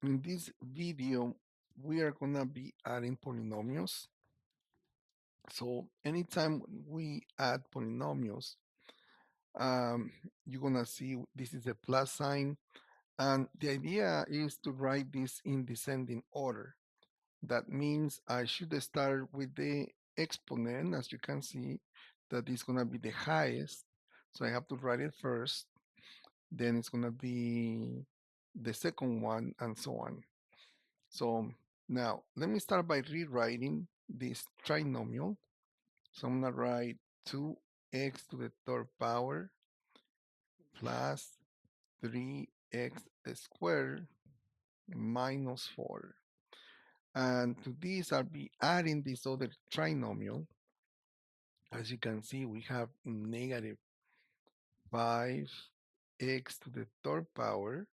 In this video, we are gonna be adding polynomials. So anytime we add polynomials, um, you're gonna see this is a plus sign, and the idea is to write this in descending order. That means I should start with the exponent, as you can see, that is gonna be the highest. So I have to write it first, then it's gonna be the second one, and so on. So now let me start by rewriting this trinomial. So I'm gonna write 2x to the third power plus 3x squared minus 4. And to this I'll be adding this other trinomial. As you can see, we have negative 5x to the third power.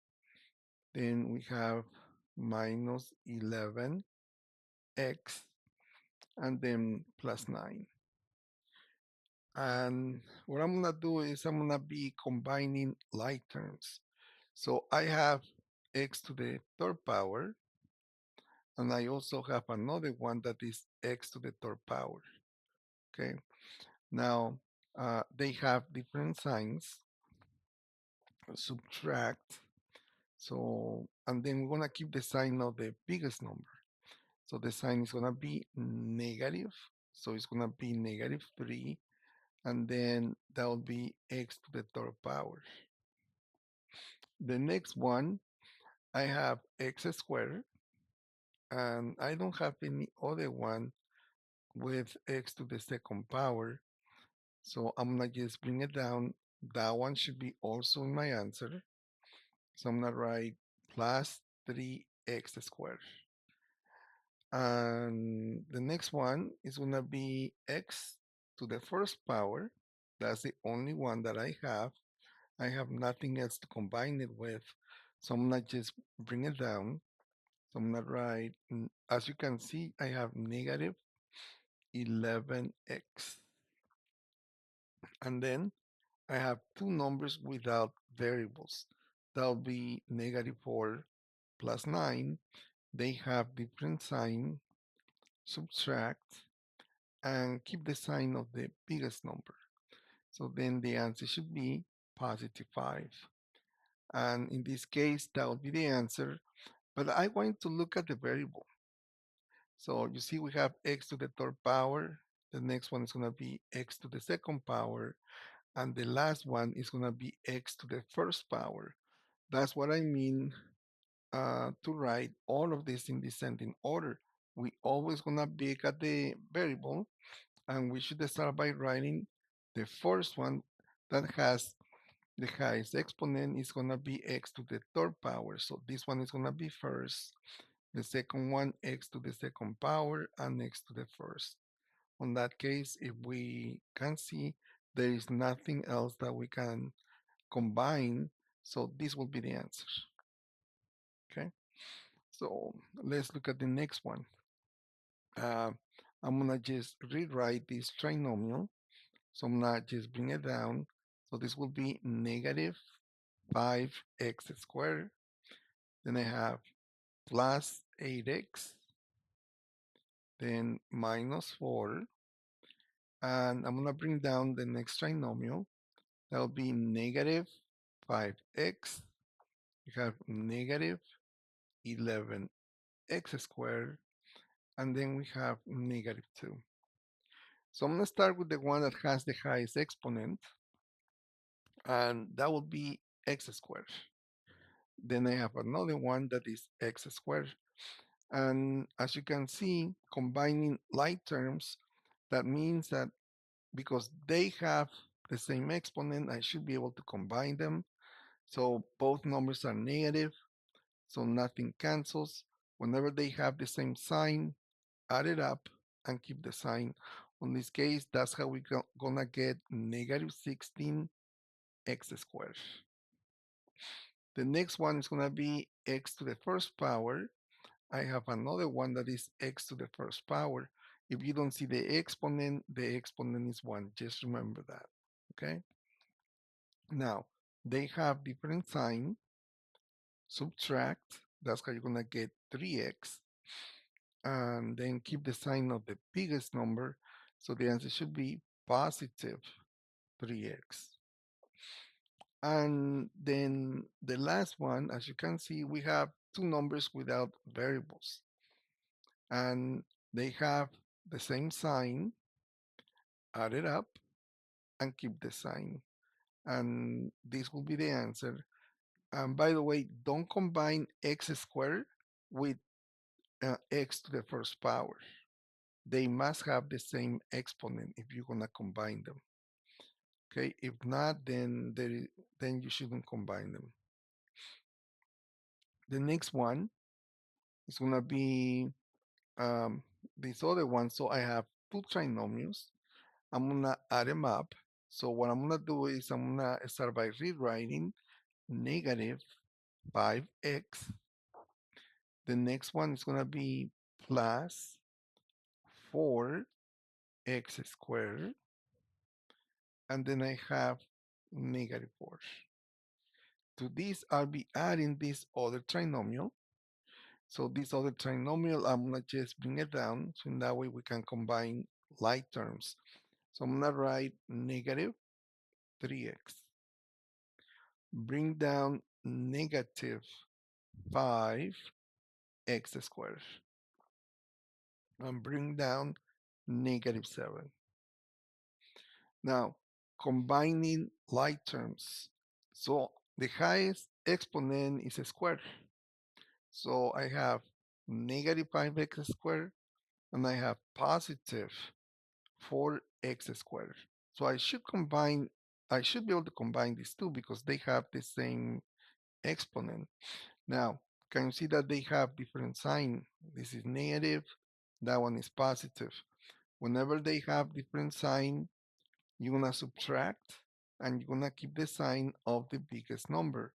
Then we have minus 11x and then plus 9. And what I'm gonna do is I'm gonna be combining like terms. So I have x to the third power, and I also have another one that is x to the third power. Okay, now they have different signs. Subtract. So, and then we're gonna keep the sign of the biggest number. So the sign is gonna be negative. So it's gonna be negative 3, and then that will be x to the third power. The next one, I have x squared, and I don't have any other one with x to the second power. So I'm gonna just bring it down. That one should be also in my answer. So I'm gonna write plus 3x squared. And the next one is gonna be x to the first power. That's the only one that I have. I have nothing else to combine it with. So I'm gonna just bring it down. So I'm gonna write, as you can see, I have negative 11x. And then I have two numbers without variables. That'll be negative 4 plus 9. They have different sign. Subtract and keep the sign of the biggest number. So then the answer should be positive 5. And in this case, that would be the answer. But I want to look at the variable. So you see we have x to the third power. The next one is going to be x to the second power. And the last one is going to be x to the first power. That's what I mean to write all of this in descending order. We always going to look at the variable, and we should start by writing the first one that has the highest exponent is going to be x to the third power. So this one is going to be first. The second one, x to the second power, and x to the first. On that case, if we can see, there is nothing else that we can combine. So this will be the answer. Okay. So let's look at the next one. Uh, I'm gonna just rewrite this trinomial. So I'm gonna just bring it down. So this will be negative 5x squared. Then I have plus 8x, then minus 4. And I'm gonna bring down the next trinomial. That will be negative 5x. You have negative 11x squared. And then we have negative 2. So I'm gonna start with the one that has the highest exponent, and that will be x squared. Then I have another one that is x squared. And as you can see, combining like terms, that means that because they have the same exponent, I should be able to combine them. So both numbers are negative, so nothing cancels. Whenever they have the same sign, add it up and keep the sign. In this case, that's how we're gonna get negative 16 x squared. The next one is gonna be x to the first power. I have another one that is x to the first power. If you don't see the exponent is 1. Just remember that, okay? Now, they have different sign. Subtract. That's how you're gonna get 3x. And then keep the sign of the biggest number. So the answer should be positive 3x. And then the last one, as you can see, we have two numbers without variables. And they have the same sign, add it up, and keep the sign. And this will be the answer. And by the way, don't combine x squared with x to the first power. They must have the same exponent if you're gonna combine them. Okay, if not, then you shouldn't combine them. The next one is gonna be um, this other one. So I have two trinomials. I'm gonna add them up. So what I'm gonna do is I'm gonna start by rewriting negative 5x. The next one is gonna be plus 4x squared, and then I have negative 4. To this, I'll be adding this other trinomial. So this other trinomial, I'm gonna just bring it down, so in that way we can combine like terms. So I'm gonna write negative 3x. Bring down negative 5x squared. And bring down negative 7. Now, combining like terms. So the highest exponent is a square. So I have negative 5x squared and I have positive 4x squared. So I should be able to combine these two because they have the same exponent. Now, can you see that they have different sign? This is negative, that one is positive. Whenever they have different sign, you're gonna subtract and you're gonna keep the sign of the biggest number.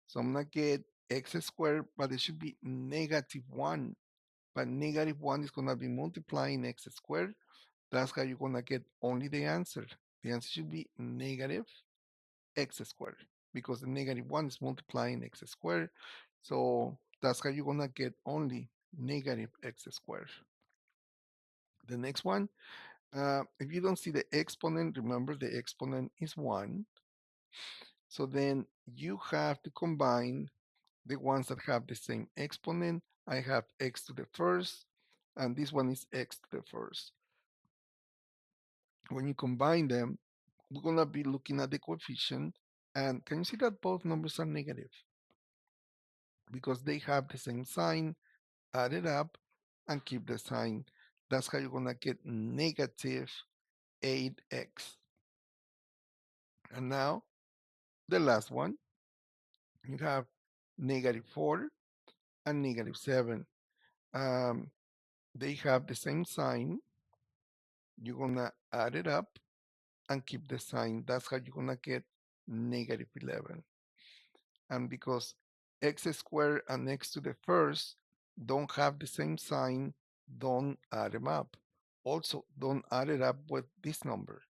So I'm gonna get x squared, but it should be negative 1. But negative 1 is gonna be multiplying x squared. That's how you're gonna get only the answer. The answer should be negative x squared because the negative 1 is multiplying x squared. So that's how you're gonna get only negative x squared. The next one, if you don't see the exponent, remember the exponent is 1. So then you have to combine the ones that have the same exponent. I have x to the first, and this one is x to the first. When you combine them, we're going to be looking at the coefficient. And can you see that both numbers are negative? Because they have the same sign, add it up, and keep the sign. That's how you're going to get negative 8x. And now, the last one, you have negative 4 and negative 7. Um, they have the same sign. You're going to add it up and keep the sign. That's how you're going to get negative 11. And because x squared and x to the first don't have the same sign, don't add them up. Also, don't add it up with this number.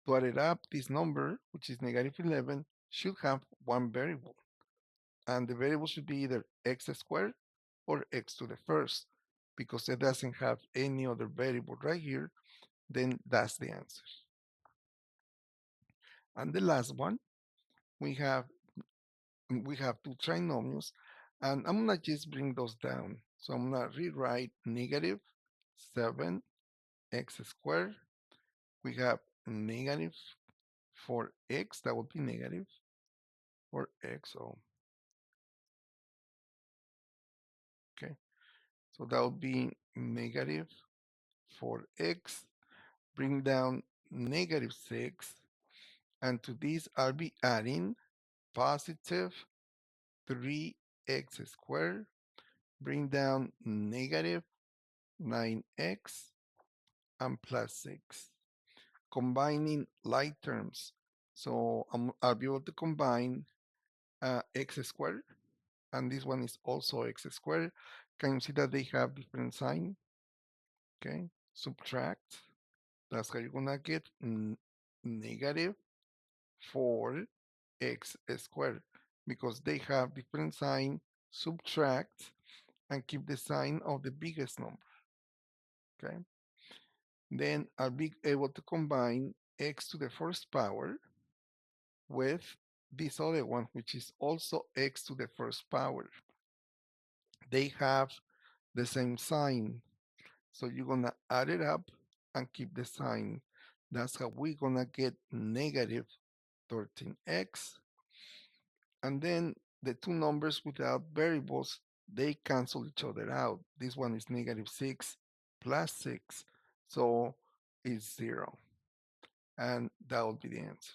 To add it up, this number, which is negative 11, should have one variable. And the variable should be either x squared or x to the first. Because it doesn't have any other variable right here, then that's the answer. And the last one, we have two trinomials, and I'm gonna just bring those down. So I'm gonna rewrite negative 7x squared. We have negative 4x, that would be negative 4x. Oh, okay. So that would be negative 4x. Bring down negative 6. And to this, I'll be adding positive 3x squared. Bring down negative 9x and plus 6. Combining like terms. So I'll be able to combine x squared, and this one is also x squared. Can you see that they have different sign? Okay, subtract. That's how you're gonna get negative 4x squared because they have different sign. subtract, and keep the sign of the biggest number. Okay. Then I'll be able to combine x to the first power with this other one, which is also x to the first power. They have the same sign. So you're gonna add it up and keep the sign. That's how we're gonna get negative 13x. And then the two numbers without variables, they cancel each other out. This one is negative 6 plus 6. So it's 0. And that will be the answer.